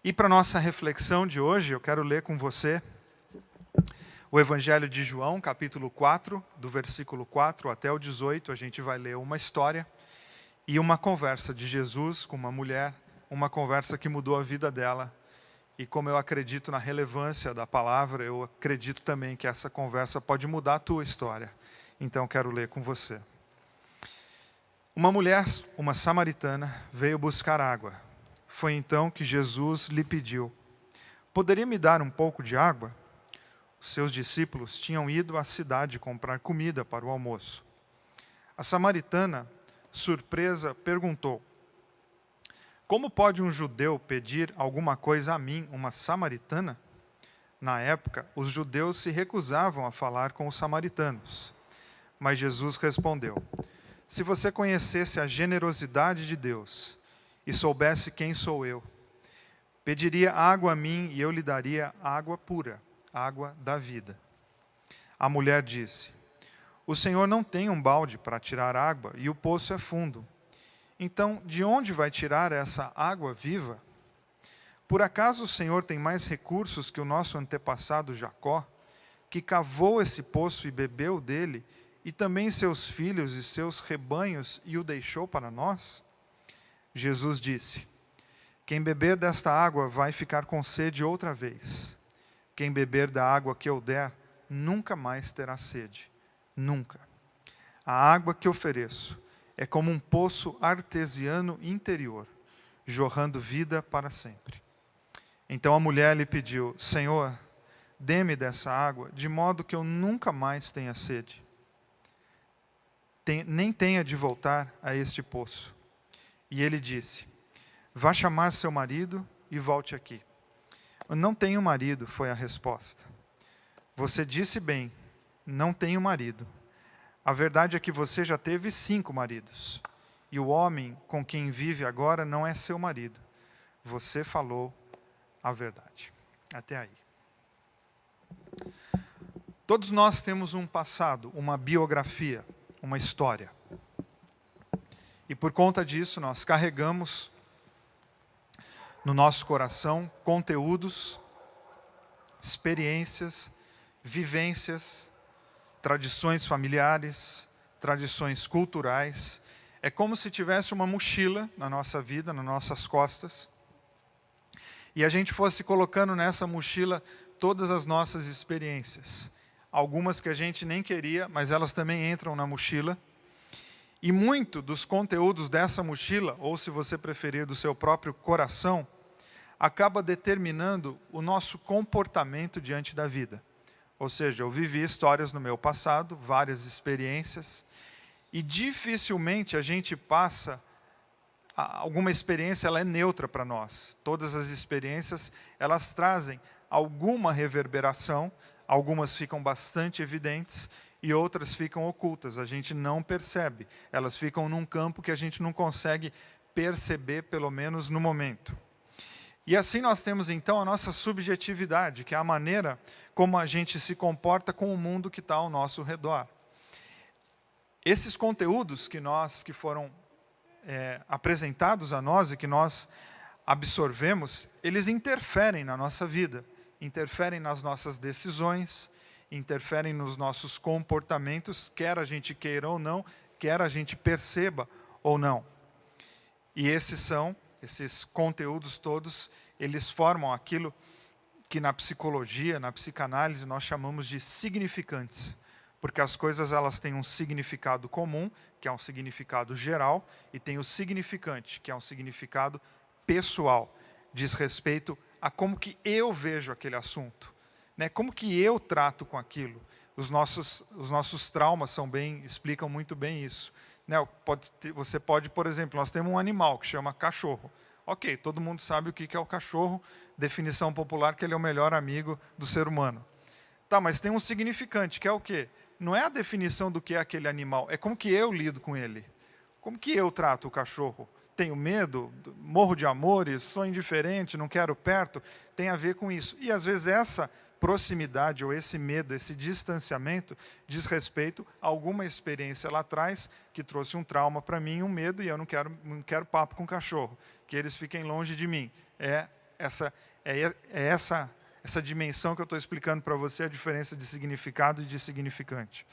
E para a nossa reflexão de hoje, eu quero ler com você o Evangelho de João, capítulo 4, do versículo 4 até o 18. A gente vai ler uma história e uma conversa de Jesus com uma mulher, uma conversa que mudou a vida dela. E como eu acredito na relevância da palavra, eu acredito também que essa conversa pode mudar a tua história. Então, quero ler com você. Uma mulher, uma samaritana, veio buscar água. Foi então que Jesus lhe pediu: poderia me dar um pouco de água? Os seus discípulos tinham ido à cidade comprar comida para o almoço. A samaritana, surpresa, perguntou: como pode um judeu pedir alguma coisa a mim, uma samaritana? Na época, os judeus se recusavam a falar com os samaritanos. Mas Jesus respondeu: se você conhecesse a generosidade de Deus e soubesse quem sou eu, pediria água a mim e eu lhe daria água pura, água da vida. A mulher disse: o Senhor não tem um balde para tirar água e o poço é fundo. Então, de onde vai tirar essa água viva? Por acaso o Senhor tem mais recursos que o nosso antepassado Jacó, que cavou esse poço e bebeu dele, e também seus filhos e seus rebanhos, e o deixou para nós? Jesus disse: quem beber desta água vai ficar com sede outra vez. Quem beber da água que eu der, nunca mais terá sede. Nunca. A água que ofereço é como um poço artesiano interior, jorrando vida para sempre. Então a mulher lhe pediu: Senhor, dê-me dessa água, de modo que eu nunca mais tenha sede, nem tenha de voltar a este poço. E ele disse: vá chamar seu marido e volte aqui. Não tenho marido, foi a resposta. Você disse bem, não tenho marido. A verdade é que você já teve 5 maridos. E o homem com quem vive agora não é seu marido. Você falou a verdade. Até aí. Todos nós temos um passado, uma biografia, uma história. E por conta disso nós carregamos no nosso coração conteúdos, experiências, vivências, tradições familiares, tradições culturais. É como se tivesse uma mochila na nossa vida, nas nossas costas, e a gente fosse colocando nessa mochila todas as nossas experiências. Algumas que a gente nem queria, mas elas também entram na mochila. E muito dos conteúdos dessa mochila, ou se você preferir, do seu próprio coração, acaba determinando o nosso comportamento diante da vida. Ou seja, eu vivi histórias no meu passado, várias experiências, e dificilmente a gente passa, alguma experiência ela é neutra para nós. Todas as experiências, elas trazem alguma reverberação, algumas ficam bastante evidentes e outras ficam ocultas, a gente não percebe. Elas ficam num campo que a gente não consegue perceber, pelo menos no momento. E assim nós temos então a nossa subjetividade, que é a maneira como a gente se comporta com o mundo que está ao nosso redor. Esses conteúdos que foram apresentados a nós e que nós absorvemos, eles interferem na nossa vida, interferem nas nossas decisões, interferem nos nossos comportamentos, quer a gente queira ou não, quer a gente perceba ou não. E esses conteúdos todos, eles formam aquilo que na psicologia, na psicanálise, nós chamamos de significantes. Porque as coisas elas têm um significado comum, que é um significado geral, e tem o significante, que é um significado pessoal. Diz respeito a como que eu vejo aquele assunto, né? Como que eu trato com aquilo. Os nossos traumas explicam muito bem isso. Né? Você pode, por exemplo, nós temos um animal que chama cachorro. Ok, todo mundo sabe o que é o cachorro, definição popular que ele é o melhor amigo do ser humano. Tá, mas tem um significante, que é o quê? Não é a definição do que é aquele animal, é como que eu lido com ele. Como que eu trato o cachorro? Tenho medo, morro de amores, sou indiferente, não quero perto, tem a ver com isso. E às vezes essa proximidade ou esse medo, esse distanciamento diz respeito a alguma experiência lá atrás que trouxe um trauma para mim, um medo, e eu não quero papo com cachorro, que eles fiquem longe de mim. É essa dimensão que eu estou explicando para você, a diferença de significado e de significante.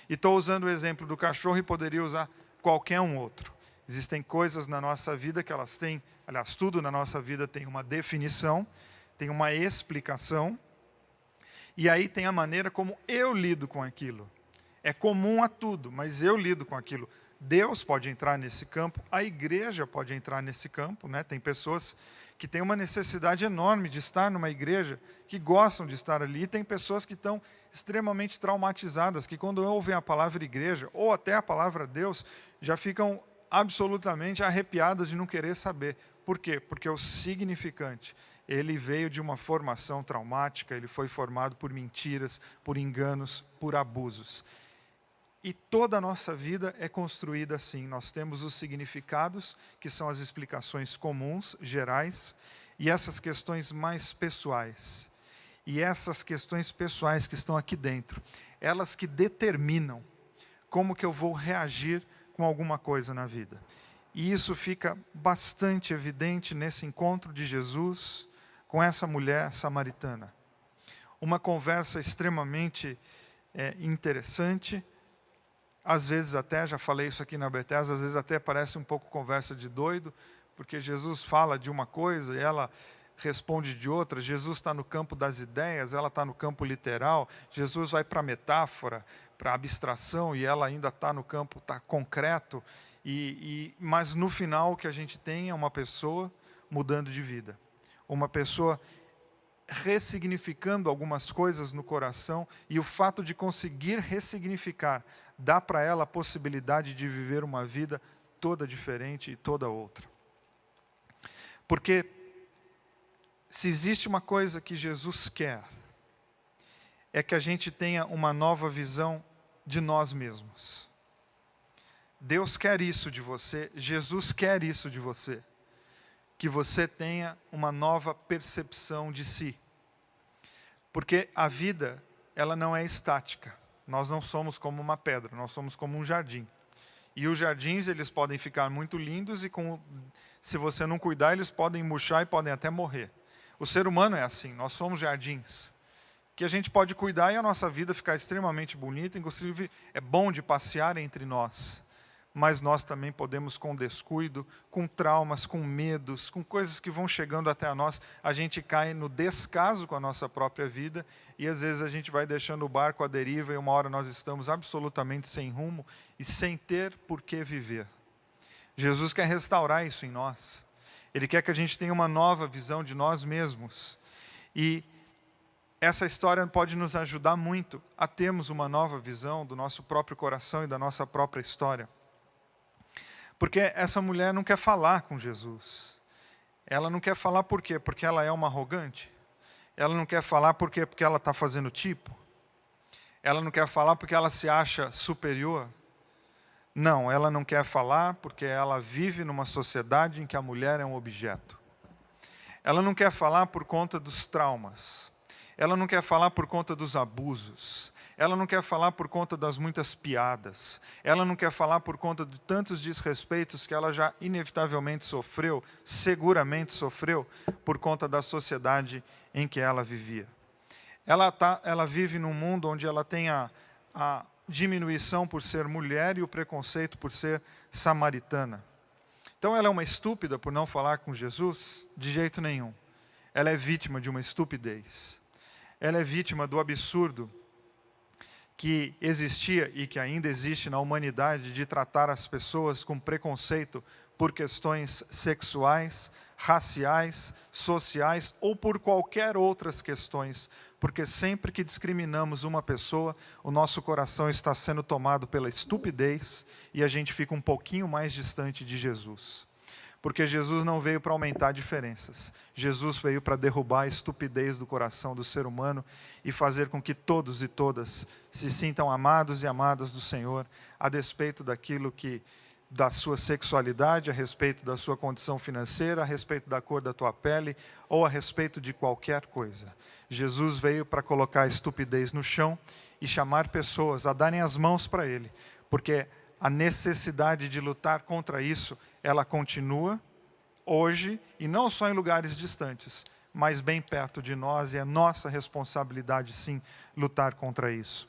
E estou usando o exemplo do cachorro e poderia usar qualquer um outro. Existem coisas na nossa vida que elas têm, aliás, tudo na nossa vida tem uma definição, tem uma explicação, e aí tem a maneira como eu lido com aquilo. É comum a tudo, mas eu lido com aquilo. Deus pode entrar nesse campo, a igreja pode entrar nesse campo, né? Tem pessoas que têm uma necessidade enorme de estar numa igreja, que gostam de estar ali, e tem pessoas que estão extremamente traumatizadas, que quando ouvem a palavra igreja, ou até a palavra Deus, já ficam absolutamente arrepiadas de não querer saber. Por quê? Porque o significante, ele veio de uma formação traumática, ele foi formado por mentiras, por enganos, por abusos. E toda a nossa vida é construída assim. Nós temos os significados, que são as explicações comuns, gerais, e essas questões mais pessoais. E essas questões pessoais que estão aqui dentro, elas que determinam como que eu vou reagir com alguma coisa na vida. E isso fica bastante evidente nesse encontro de Jesus com essa mulher samaritana. Uma conversa extremamente interessante. Às vezes até, já falei isso aqui na Bethesda, às vezes até parece um pouco conversa de doido, porque Jesus fala de uma coisa e ela responde de outra. Jesus está no campo das ideias, ela está no campo literal. Jesus vai para a metáfora, para a abstração, e ela ainda está no campo concreto. Mas no final o que a gente tem é uma pessoa mudando de vida. Uma pessoa ressignificando algumas coisas no coração, e o fato de conseguir ressignificar dá para ela a possibilidade de viver uma vida toda diferente e toda outra. Porque se existe uma coisa que Jesus quer, é que a gente tenha uma nova visão de nós mesmos. Deus quer isso de você, Jesus quer isso de você. Que você tenha uma nova percepção de si. Porque a vida, ela não é estática. Nós não somos como uma pedra, nós somos como um jardim. E os jardins, eles podem ficar muito lindos e se você não cuidar, eles podem murchar e podem até morrer. O ser humano é assim, nós somos jardins. Que a gente pode cuidar e a nossa vida ficar extremamente bonita, inclusive é bom de passear entre nós. Mas nós também podemos, com descuido, com traumas, com medos, com coisas que vão chegando até a nós, a gente cai no descaso com a nossa própria vida, e às vezes a gente vai deixando o barco à deriva, e uma hora nós estamos absolutamente sem rumo, e sem ter por que viver. Jesus quer restaurar isso em nós. Ele quer que a gente tenha uma nova visão de nós mesmos. E essa história pode nos ajudar muito a termos uma nova visão do nosso próprio coração e da nossa própria história. Porque essa mulher não quer falar com Jesus. Ela não quer falar por quê? Porque ela é uma arrogante. Ela não quer falar por quê? Porque ela está fazendo tipo. Ela não quer falar porque ela se acha superior. Não, ela não quer falar porque ela vive numa sociedade em que a mulher é um objeto. Ela não quer falar por conta dos traumas. Ela não quer falar por conta dos abusos. Ela não quer falar por conta das muitas piadas. Ela não quer falar por conta de tantos desrespeitos que ela já inevitavelmente sofreu, seguramente sofreu, por conta da sociedade em que ela vivia. Ela vive num mundo onde ela tem a diminuição por ser mulher e o preconceito por ser samaritana. Então ela é uma estúpida por não falar com Jesus? De jeito nenhum. Ela é vítima de uma estupidez. Ela é vítima do absurdo que existia e que ainda existe na humanidade de tratar as pessoas com preconceito por questões sexuais, raciais, sociais ou por qualquer outras questões, porque sempre que discriminamos uma pessoa, o nosso coração está sendo tomado pela estupidez e a gente fica um pouquinho mais distante de Jesus. Porque Jesus não veio para aumentar diferenças. Jesus veio para derrubar a estupidez do coração do ser humano e fazer com que todos e todas se sintam amados e amadas do Senhor, a despeito daquilo que, da sua sexualidade, a respeito da sua condição financeira, a respeito da cor da tua pele ou a respeito de qualquer coisa. Jesus veio para colocar a estupidez no chão e chamar pessoas a darem as mãos para Ele, porque a necessidade de lutar contra isso, ela continua hoje, e não só em lugares distantes, mas bem perto de nós, e é nossa responsabilidade, sim, lutar contra isso.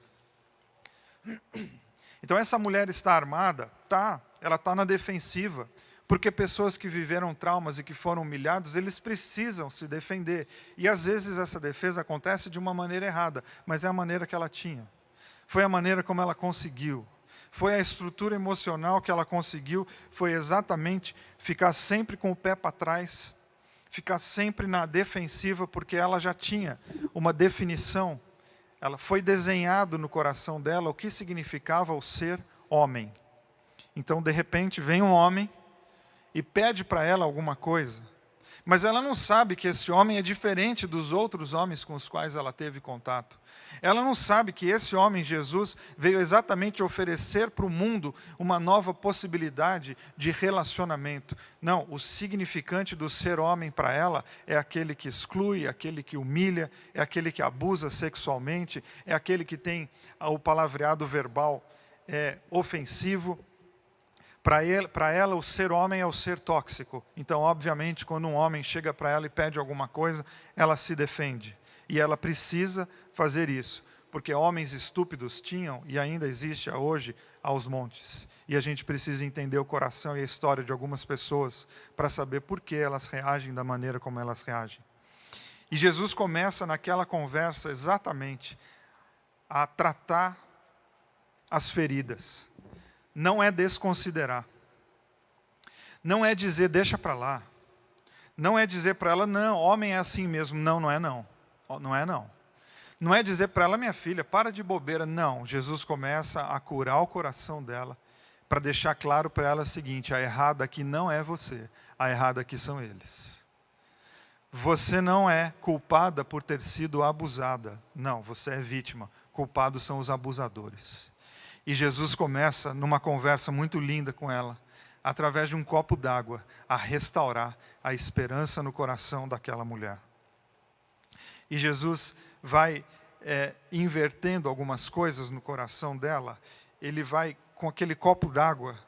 Então essa mulher está armada? Tá, ela está na defensiva, porque pessoas que viveram traumas e que foram humilhados, eles precisam se defender. E às vezes essa defesa acontece de uma maneira errada, mas é a maneira que ela tinha. Foi a maneira como ela conseguiu. Foi a estrutura emocional que ela conseguiu, foi exatamente ficar sempre com o pé para trás, ficar sempre na defensiva, porque ela já tinha uma definição. Ela foi desenhado no coração dela o que significava o ser homem. Então, de repente, vem um homem e pede para ela alguma coisa, mas ela não sabe que esse homem é diferente dos outros homens com os quais ela teve contato. Ela não sabe que esse homem, Jesus, veio exatamente oferecer para o mundo uma nova possibilidade de relacionamento. Não, o significante do ser homem para ela é aquele que exclui, aquele que humilha, é aquele que abusa sexualmente, é aquele que tem o palavreado verbal ofensivo. Para ela, o ser homem é o ser tóxico. Então, obviamente, quando um homem chega para ela e pede alguma coisa, ela se defende. E ela precisa fazer isso, porque homens estúpidos tinham, e ainda existe hoje, aos montes. E a gente precisa entender o coração e a história de algumas pessoas para saber por que elas reagem da maneira como elas reagem. E Jesus começa naquela conversa exatamente a tratar as feridas. Não é desconsiderar. Não é dizer, deixa para lá. Não é dizer para ela, não, homem é assim mesmo. Não, não é não. Não é não. Não é dizer para ela, minha filha, para de bobeira. Não, Jesus começa a curar o coração dela, para deixar claro para ela o seguinte, a errada aqui não é você, a errada aqui são eles. Você não é culpada por ter sido abusada. Não, você é vítima. Culpados são os abusadores. E Jesus começa, numa conversa muito linda com ela, através de um copo d'água, a restaurar a esperança no coração daquela mulher. E Jesus vai invertendo algumas coisas no coração dela. Ele vai com aquele copo d'água,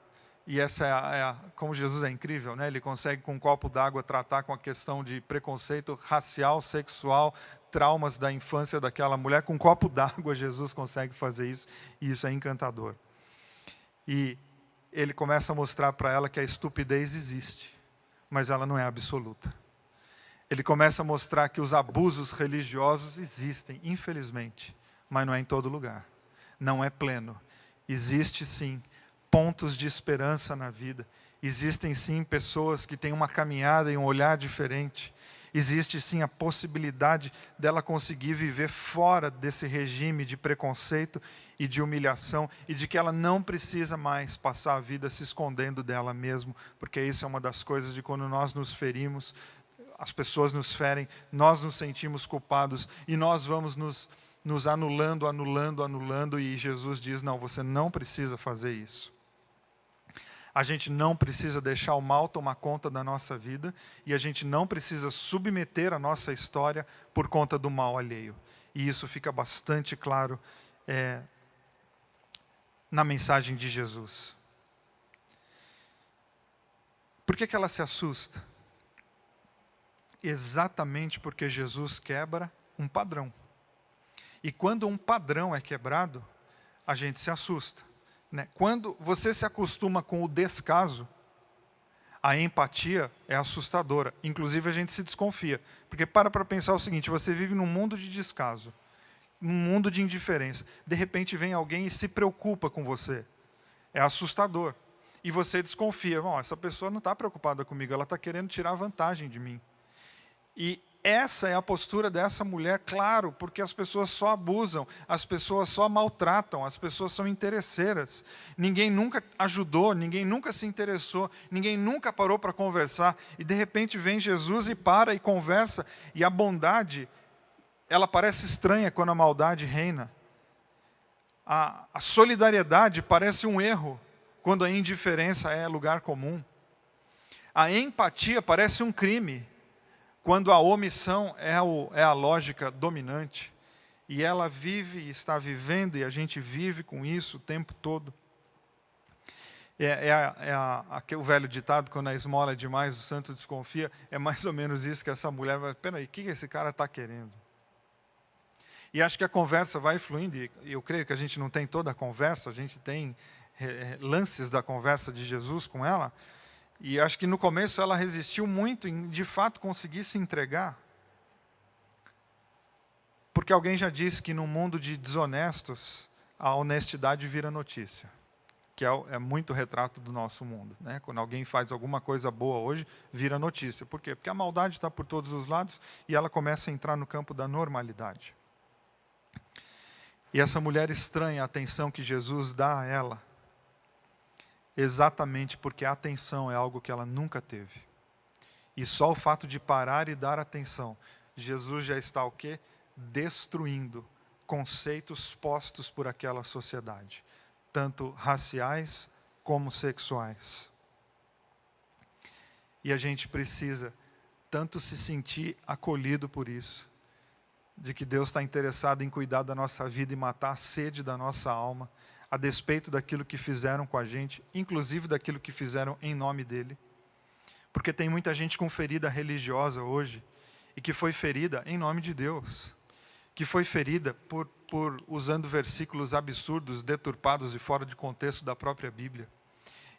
e essa como Jesus é incrível, né? Ele consegue com um copo d'água tratar com a questão de preconceito racial, sexual, traumas da infância daquela mulher. Com um copo d'água Jesus consegue fazer isso, e isso é encantador. E ele começa a mostrar para ela que a estupidez existe, mas ela não é absoluta. Ele começa a mostrar que os abusos religiosos existem, infelizmente, mas não é em todo lugar. Não é pleno. Existe sim pontos de esperança na vida. Existem sim pessoas que têm uma caminhada e um olhar diferente. Existe sim a possibilidade dela conseguir viver fora desse regime de preconceito e de humilhação, e de que ela não precisa mais passar a vida se escondendo dela mesma, porque isso é uma das coisas de quando nós nos ferimos, as pessoas nos ferem, nós nos sentimos culpados e nós vamos nos anulando, e Jesus diz, não, você não precisa fazer isso. A gente não precisa deixar o mal tomar conta da nossa vida, e a gente não precisa submeter a nossa história por conta do mal alheio. E isso fica bastante claro na mensagem de Jesus. Por que ela se assusta? Exatamente porque Jesus quebra um padrão. E quando um padrão é quebrado, a gente se assusta. Quando você se acostuma com o descaso, a empatia é assustadora. Inclusive a gente se desconfia. Porque para pensar o seguinte, você vive num mundo de descaso, num mundo de indiferença. De repente vem alguém e se preocupa com você. É assustador. E você desconfia, essa pessoa não está preocupada comigo, ela está querendo tirar vantagem de mim. E essa é a postura dessa mulher, claro, porque as pessoas só abusam, as pessoas só maltratam, as pessoas são interesseiras. Ninguém nunca ajudou, ninguém nunca se interessou, ninguém nunca parou para conversar. E de repente vem Jesus e para e conversa. E a bondade, ela parece estranha quando a maldade reina. A solidariedade parece um erro quando a indiferença é lugar comum. A empatia parece um crime quando a omissão é a lógica dominante. E ela vive e está vivendo, e a gente vive com isso o tempo todo. O velho ditado, quando a esmola é demais, o santo desconfia. É mais ou menos isso que essa mulher vai, peraí, o que esse cara está querendo? E acho que a conversa vai fluindo, e eu creio que a gente não tem toda a conversa, a gente tem lances da conversa de Jesus com ela, e acho que no começo ela resistiu muito em, de fato, conseguir se entregar. Porque alguém já disse que no mundo de desonestos, a honestidade vira notícia, que é muito retrato do nosso mundo, né? Quando alguém faz alguma coisa boa hoje, vira notícia. Por quê? Porque a maldade está por todos os lados e ela começa a entrar no campo da normalidade. E essa mulher estranha a atenção que Jesus dá a ela, exatamente porque a atenção é algo que ela nunca teve. E só o fato de parar e dar atenção, Jesus já está o quê? Destruindo conceitos postos por aquela sociedade, tanto raciais como sexuais. E a gente precisa tanto se sentir acolhido por isso, de que Deus está interessado em cuidar da nossa vida e matar a sede da nossa alma, a despeito daquilo que fizeram com a gente, inclusive daquilo que fizeram em nome dEle. Porque tem muita gente com ferida religiosa hoje, e que foi ferida em nome de Deus, que foi ferida por usando versículos absurdos, deturpados e fora de contexto da própria Bíblia.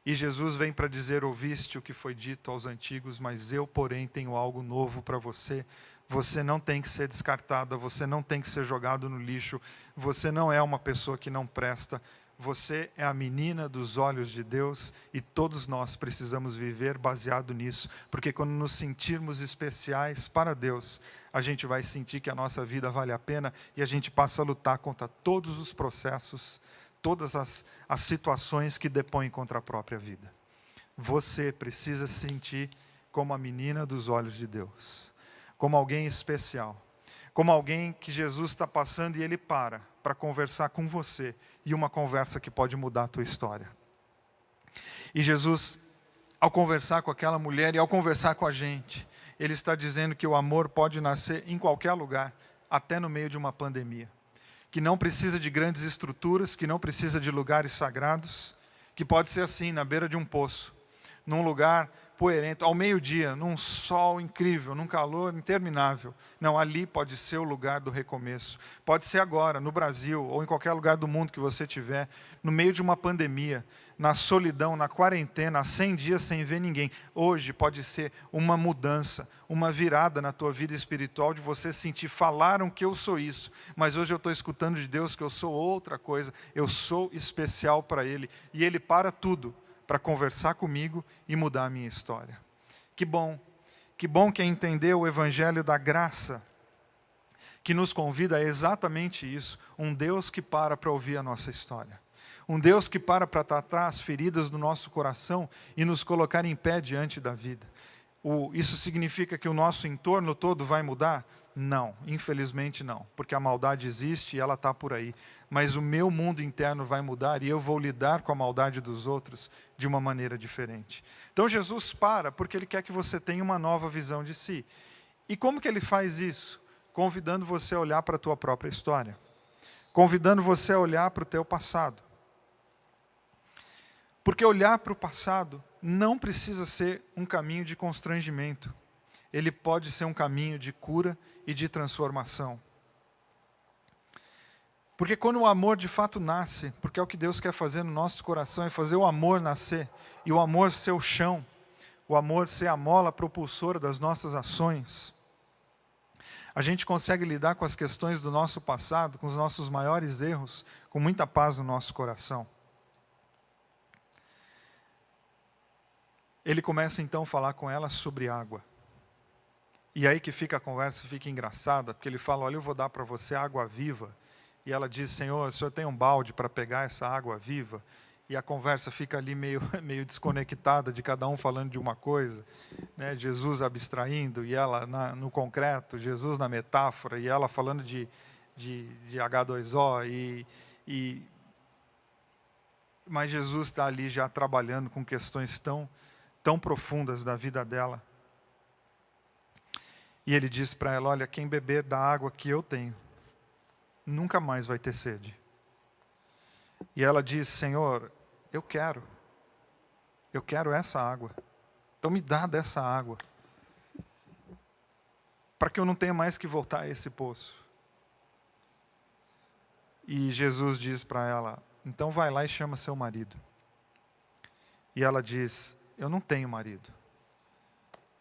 E Jesus vem para dizer: ouviste o que foi dito aos antigos, mas eu, porém, tenho algo novo para você. Você não tem que ser descartada, você não tem que ser jogado no lixo, você não é uma pessoa que não presta, você é a menina dos olhos de Deus, e todos nós precisamos viver baseado nisso, porque quando nos sentirmos especiais para Deus, a gente vai sentir que a nossa vida vale a pena, e a gente passa a lutar contra todos os processos, todas as situações que depõem contra a própria vida. Você precisa se sentir como a menina dos olhos de Deus, como alguém especial, como alguém que Jesus está passando e Ele para conversar com você, e uma conversa que pode mudar a tua história. E Jesus, ao conversar com aquela mulher e ao conversar com a gente, Ele está dizendo que o amor pode nascer em qualquer lugar, até no meio de uma pandemia. Que não precisa de grandes estruturas, que não precisa de lugares sagrados, que pode ser assim, na beira de um poço, num lugar poeirento, ao meio-dia, num sol incrível, num calor interminável. Não, ali pode ser o lugar do recomeço. Pode ser agora, no Brasil, ou em qualquer lugar do mundo que você estiver, no meio de uma pandemia, na solidão, na quarentena, há 100 dias sem ver ninguém. Hoje pode ser uma mudança, uma virada na tua vida espiritual, de você sentir: falaram que eu sou isso, mas hoje eu estou escutando de Deus que eu sou outra coisa, eu sou especial para Ele, e Ele para tudo para conversar comigo e mudar a minha história. Que bom que é entender o Evangelho da graça, que nos convida a exatamente isso, um Deus que para ouvir a nossa história. Um Deus que para tratar as feridas do nosso coração e nos colocar em pé diante da vida. Isso significa que o nosso entorno todo vai mudar? Não, infelizmente não, porque a maldade existe e ela está por aí. Mas o meu mundo interno vai mudar e eu vou lidar com a maldade dos outros de uma maneira diferente. Então Jesus para porque Ele quer que você tenha uma nova visão de si. E como que Ele faz isso? Convidando você a olhar para a tua própria história. Convidando você a olhar para o teu passado. Porque olhar para o passado não precisa ser um caminho de constrangimento. Ele pode ser um caminho de cura e de transformação. Porque quando o amor de fato nasce, porque é o que Deus quer fazer no nosso coração, é fazer o amor nascer, e o amor ser o chão, o amor ser a mola propulsora das nossas ações, a gente consegue lidar com as questões do nosso passado, com os nossos maiores erros, com muita paz no nosso coração. Ele começa então a falar com ela sobre água. E aí que fica a conversa, fica engraçada, porque ele fala: olha, eu vou dar para você água viva. E ela diz: Senhor, o senhor tem um balde para pegar essa água viva? E a conversa fica ali meio desconectada, de cada um falando de uma coisa, né? Jesus abstraindo, e ela no concreto, Jesus na metáfora, e ela falando de H2O, mas Jesus está ali já trabalhando com questões tão profundas da vida dela. E ele diz para ela: olha, quem beber da água que eu tenho, nunca mais vai ter sede. E ela diz: Senhor, eu quero. Eu quero essa água. Então me dá dessa água. Para que eu não tenha mais que voltar a esse poço. E Jesus diz para ela, então vai lá e chama seu marido. E ela diz, eu não tenho marido.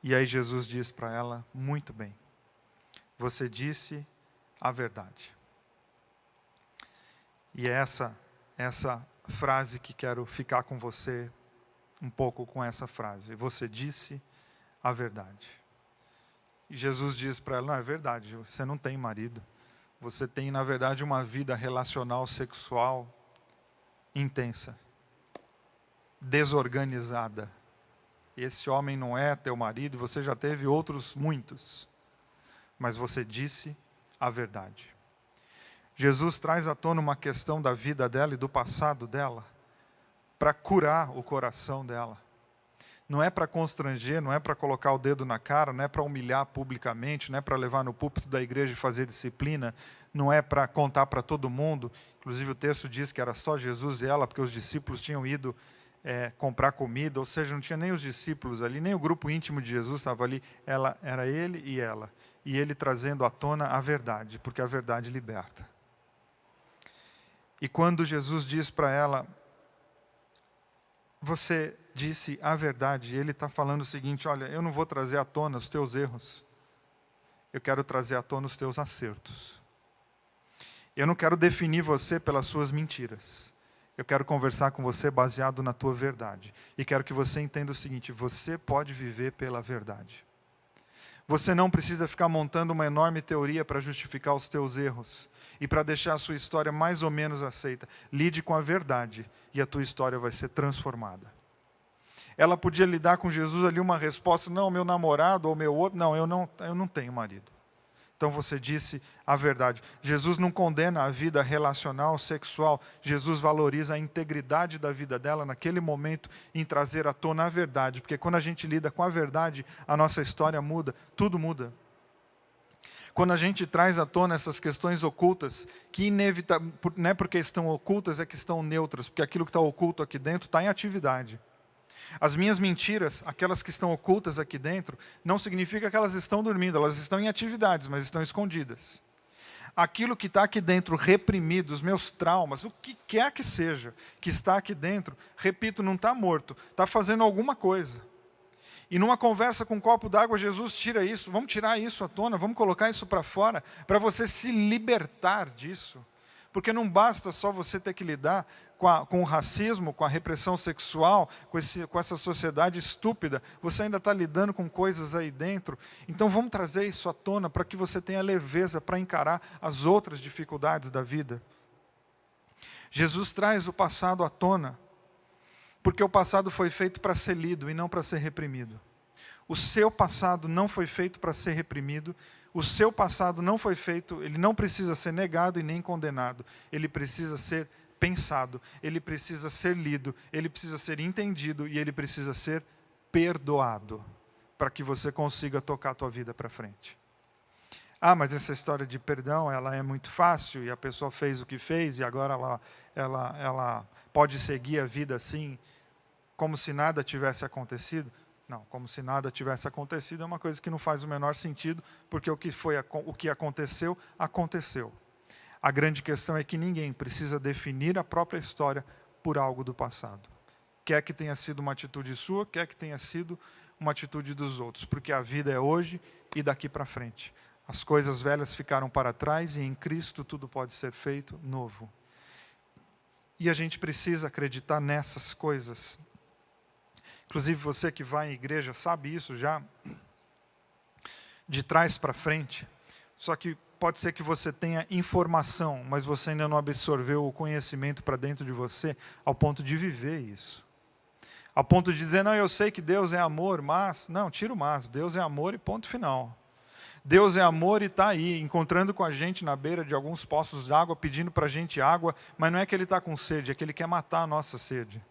E aí Jesus diz para ela, muito bem, você disse a verdade. E é essa frase que quero ficar com você, um pouco com essa frase. Você disse a verdade. E Jesus diz para ela, não, é verdade, você não tem marido. Você tem, na verdade, uma vida relacional, sexual, intensa, desorganizada. Esse homem não é teu marido, você já teve outros muitos. Mas você disse a verdade. Jesus traz à tona uma questão da vida dela e do passado dela, para curar o coração dela. Não é para constranger, não é para colocar o dedo na cara, não é para humilhar publicamente, não é para levar no púlpito da igreja e fazer disciplina, não é para contar para todo mundo. Inclusive o texto diz que era só Jesus e ela, porque os discípulos tinham ido comprar comida, ou seja, não tinha nem os discípulos ali, nem o grupo íntimo de Jesus estava ali, era ele e ela. E ele trazendo à tona a verdade, porque a verdade liberta. E quando Jesus diz para ela, você disse a verdade, ele está falando o seguinte, olha, eu não vou trazer à tona os teus erros, eu quero trazer à tona os teus acertos. Eu não quero definir você pelas suas mentiras, eu quero conversar com você baseado na tua verdade, e quero que você entenda o seguinte, você pode viver pela verdade. Você não precisa ficar montando uma enorme teoria para justificar os teus erros e para deixar a sua história mais ou menos aceita. Lide com a verdade e a tua história vai ser transformada. Ela podia lidar com Jesus ali uma resposta, não, meu namorado ou meu outro, não, eu não tenho marido. Então você disse a verdade. Jesus não condena a vida relacional, sexual. Jesus valoriza a integridade da vida dela naquele momento em trazer à tona a verdade. Porque quando a gente lida com a verdade, a nossa história muda, tudo muda. Quando a gente traz à tona essas questões ocultas, que inevitavelmente, não é porque estão ocultas, é que estão neutras, porque aquilo que está oculto aqui dentro está em atividade. As minhas mentiras, aquelas que estão ocultas aqui dentro, não significa que elas estão dormindo, elas estão em atividades, mas estão escondidas. Aquilo que está aqui dentro reprimido, os meus traumas, o que quer que seja, que está aqui dentro, repito, não está morto, está fazendo alguma coisa. E numa conversa com um copo d'água, Jesus tira isso, vamos tirar isso à tona, vamos colocar isso para fora, para você se libertar disso. Porque não basta só você ter que lidar com o racismo, com a repressão sexual, com essa sociedade estúpida, você ainda está lidando com coisas aí dentro. Então vamos trazer isso à tona para que você tenha leveza para encarar as outras dificuldades da vida. Jesus traz o passado à tona, porque o passado foi feito para ser lido e não para ser reprimido. O seu passado não foi feito para ser reprimido, o seu passado não foi feito, ele não precisa ser negado e nem condenado, ele precisa ser pensado, ele precisa ser lido, ele precisa ser entendido e ele precisa ser perdoado, para que você consiga tocar a tua vida para frente. Ah, mas essa história de perdão, ela é muito fácil, e a pessoa fez o que fez, e agora ela pode seguir a vida assim, como se nada tivesse acontecido? Não, como se nada tivesse acontecido é uma coisa que não faz o menor sentido, porque o que aconteceu, aconteceu. A grande questão é que ninguém precisa definir a própria história por algo do passado. Quer que tenha sido uma atitude sua, quer que tenha sido uma atitude dos outros, porque a vida é hoje e daqui para frente. As coisas velhas ficaram para trás e em Cristo tudo pode ser feito novo. E a gente precisa acreditar nessas coisas. Inclusive você que vai em igreja sabe isso já, de trás para frente. Só que pode ser que você tenha informação, mas você ainda não absorveu o conhecimento para dentro de você, ao ponto de viver isso. Ao ponto de dizer, não, eu sei que Deus é amor, mas... Não, tira o mas, Deus é amor e ponto final. Deus é amor e está aí, encontrando com a gente na beira de alguns poços de água, pedindo para a gente água, mas não é que Ele está com sede, é que Ele quer matar a nossa sede.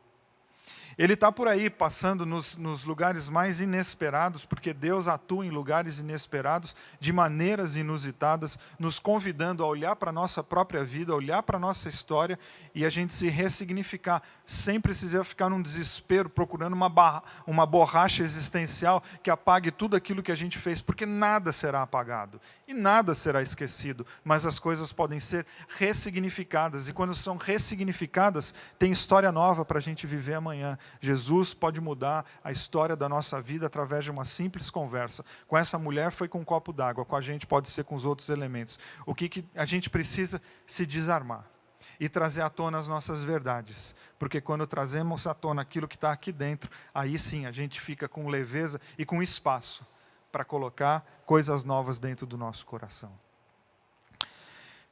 Ele está por aí, passando nos lugares mais inesperados, porque Deus atua em lugares inesperados, de maneiras inusitadas, nos convidando a olhar para a nossa própria vida, olhar para a nossa história e a gente se ressignificar, sem precisar ficar num desespero, procurando uma borracha existencial que apague tudo aquilo que a gente fez, porque nada será apagado e nada será esquecido, mas as coisas podem ser ressignificadas, e quando são ressignificadas, tem história nova para a gente viver amanhã. Jesus pode mudar a história da nossa vida através de uma simples conversa. Com essa mulher foi com um copo d'água, com a gente pode ser com os outros elementos. O que a gente precisa? Se desarmar e trazer à tona as nossas verdades. Porque quando trazemos à tona aquilo que está aqui dentro, aí sim a gente fica com leveza e com espaço para colocar coisas novas dentro do nosso coração.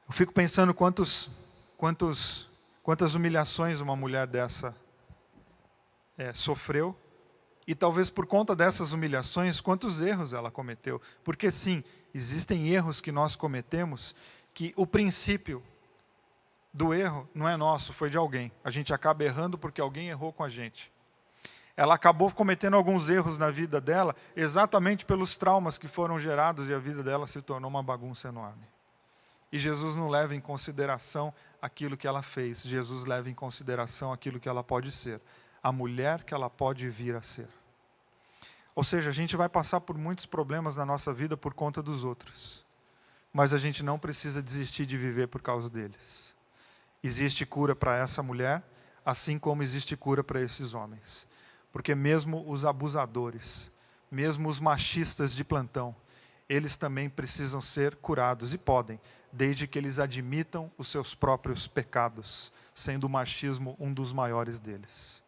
Eu fico pensando quantas humilhações uma mulher dessa sofreu, e talvez por conta dessas humilhações, quantos erros ela cometeu. Porque sim, existem erros que nós cometemos, que o princípio do erro não é nosso, foi de alguém. A gente acaba errando porque alguém errou com a gente. Ela acabou cometendo alguns erros na vida dela, exatamente pelos traumas que foram gerados, e a vida dela se tornou uma bagunça enorme. E Jesus não leva em consideração aquilo que ela fez, Jesus leva em consideração aquilo que ela pode ser, a mulher que ela pode vir a ser. Ou seja, a gente vai passar por muitos problemas na nossa vida por conta dos outros, mas a gente não precisa desistir de viver por causa deles. Existe cura para essa mulher, assim como existe cura para esses homens. Porque mesmo os abusadores, mesmo os machistas de plantão, eles também precisam ser curados, e podem, desde que eles admitam os seus próprios pecados, sendo o machismo um dos maiores deles.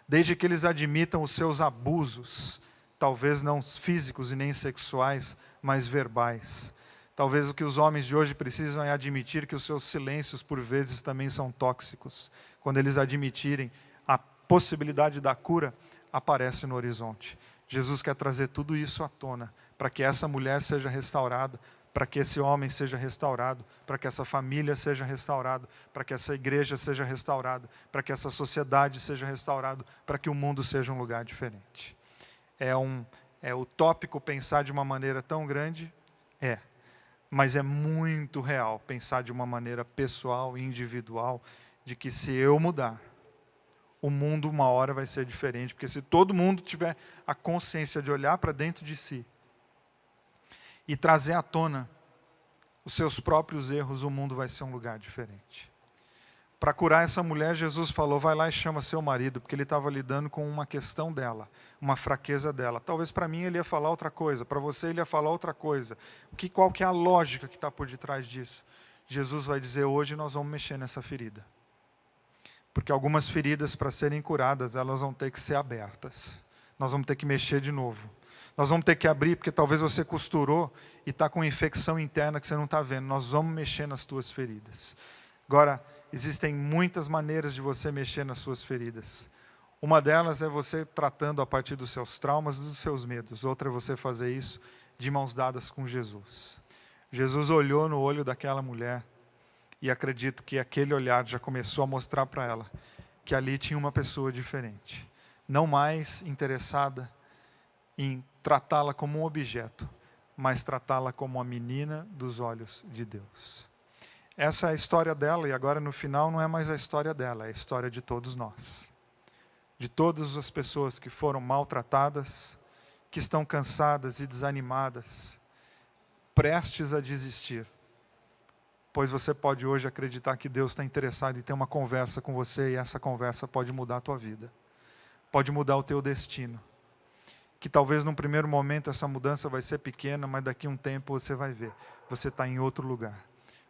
Desde que eles admitam os seus abusos, talvez não físicos e nem sexuais, mas verbais. Talvez o que os homens de hoje precisam é admitir que os seus silêncios, por vezes, também são tóxicos. Quando eles admitirem, a possibilidade da cura aparece no horizonte. Jesus quer trazer tudo isso à tona, para que essa mulher seja restaurada, para que esse homem seja restaurado, para que essa família seja restaurada, para que essa igreja seja restaurada, para que essa sociedade seja restaurada, para que o mundo seja um lugar diferente. É utópico pensar de uma maneira tão grande? Mas é muito real pensar de uma maneira pessoal e individual, de que se eu mudar, o mundo uma hora vai ser diferente, porque se todo mundo tiver a consciência de olhar para dentro de si, e trazer à tona os seus próprios erros, o mundo vai ser um lugar diferente. Para curar essa mulher, Jesus falou, vai lá e chama seu marido, porque ele estava lidando com uma questão dela, uma fraqueza dela. Talvez para mim ele ia falar outra coisa, para você ele ia falar outra coisa. Qual que é a lógica que está por detrás disso? Jesus vai dizer, hoje nós vamos mexer nessa ferida. Porque algumas feridas, para serem curadas, elas vão ter que ser abertas. Nós vamos ter que mexer de novo. Nós vamos ter que abrir, porque talvez você costurou e está com infecção interna que você não está vendo. Nós vamos mexer nas tuas feridas. Agora, existem muitas maneiras de você mexer nas suas feridas. Uma delas é você tratando a partir dos seus traumas e dos seus medos. Outra é você fazer isso de mãos dadas com Jesus. Jesus olhou no olho daquela mulher e acredito que aquele olhar já começou a mostrar para ela que ali tinha uma pessoa diferente. Não mais interessada em tratá-la como um objeto, mas tratá-la como a menina dos olhos de Deus. Essa é a história dela, e agora no final não é mais a história dela, é a história de todos nós. De todas as pessoas que foram maltratadas, que estão cansadas e desanimadas, prestes a desistir. Pois você pode hoje acreditar que Deus está interessado em ter uma conversa com você, e essa conversa pode mudar a tua vida. Pode mudar o teu destino. Que talvez num primeiro momento essa mudança vai ser pequena, mas daqui a um tempo você vai ver. Você está em outro lugar.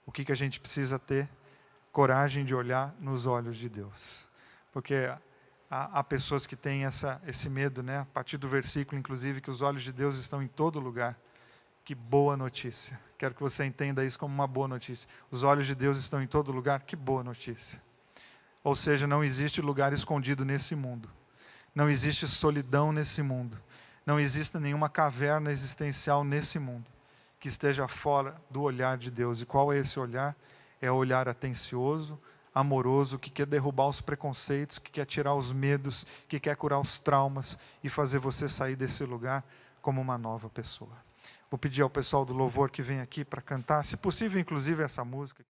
O que a gente precisa ter? Coragem de olhar nos olhos de Deus. Porque há pessoas que têm esse medo, né? A partir do versículo, inclusive, que os olhos de Deus estão em todo lugar. Que boa notícia. Quero que você entenda isso como uma boa notícia. Os olhos de Deus estão em todo lugar. Que boa notícia. Ou seja, não existe lugar escondido nesse mundo. Não existe solidão nesse mundo. Não existe nenhuma caverna existencial nesse mundo que esteja fora do olhar de Deus. E qual é esse olhar? É o olhar atencioso, amoroso, que quer derrubar os preconceitos, que quer tirar os medos, que quer curar os traumas e fazer você sair desse lugar como uma nova pessoa. Vou pedir ao pessoal do louvor que vem aqui para cantar, se possível, inclusive, essa música.